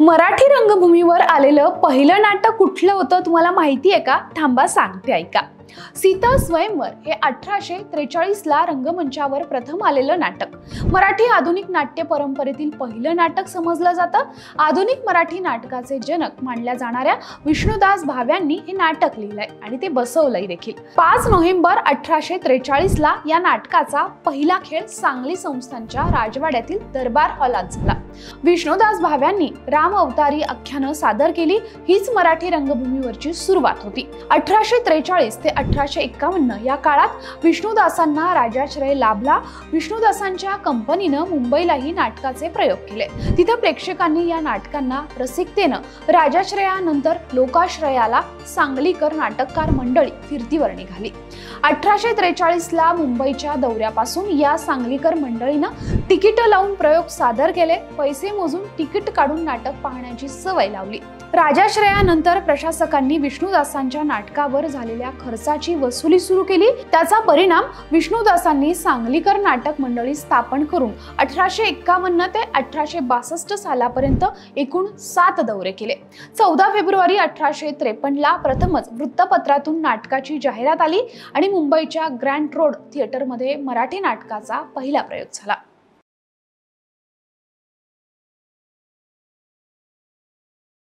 मराठी रंगभूमीवर आलेलं पहिलं नाटक कुठलं होतं तुम्हाला माहिती आहे का? थांबा सांगते ऐका। सीता स्वयंवर हे 1843 ला रंगमंचावर प्रथम आलेलं नाटक। मराठी आधुनिक नाट्य परंपरेतील पहिलं नाटक समजलं जातं। आधुनिक मराठी नाटकाचे जनक मानल्या जाणाऱ्या विष्णुदास भाव्यांनी हे नाटक लिहिलंय आणि ते बसवलंय देखील। 5 नोव्हेंबर 1843 ला या नाटकाचा पहिला खेळ सांगली संस्थानच्या राजवाड्यातील दरबार हॉलात झाला। विष्णुदास भाव्यांनी राम अवतारी आख्यानं सादर केली। हीच मराठी रंगभूमीवरची सुरुवात होती। 1843 ते 1851 या काळात विष्णुदासांना राजाश्रय लाभला। विष्णुदासांच्या कंपनीनं मुंबईलाही नाटकाचे प्रयोग केले। तिथे प्रेक्षकांनी या नाटकांना रसिकतेनं राजाश्रयानंतर लोकाश्रयाला सांगलीकर नाटककार मंडळी फिरतीवर निघाली। 1843 ला मुंबईच्या दौऱ्यापासून या सांगलीकर मंडळीनं तिकीट लावून प्रयोग सादर केले। पैसे मोजून तिकीट काढून नाटक पाहण्याची सवय लावली। राजाश्रयानंतर प्रशासकांनी विष्णुदासांच्या नाटकावर झालेल्या खर्चाची वसुली सुरू केली। त्याचा परिणाम विष्णुदासांनी सांगलीकर नाटक मंडळी स्थापन करून 1851 ते 1862 सालापर्यंत एकूण 7 दौरे केले। 14 फेब्रुवारी 1853 ला प्रथमच वृत्तपत्रातून नाटकाची जाहिरात आली आणि मुंबईच्या ग्रँड रोड थिएटरमध्ये मराठी नाटकाचा पहिला प्रयोग झाला।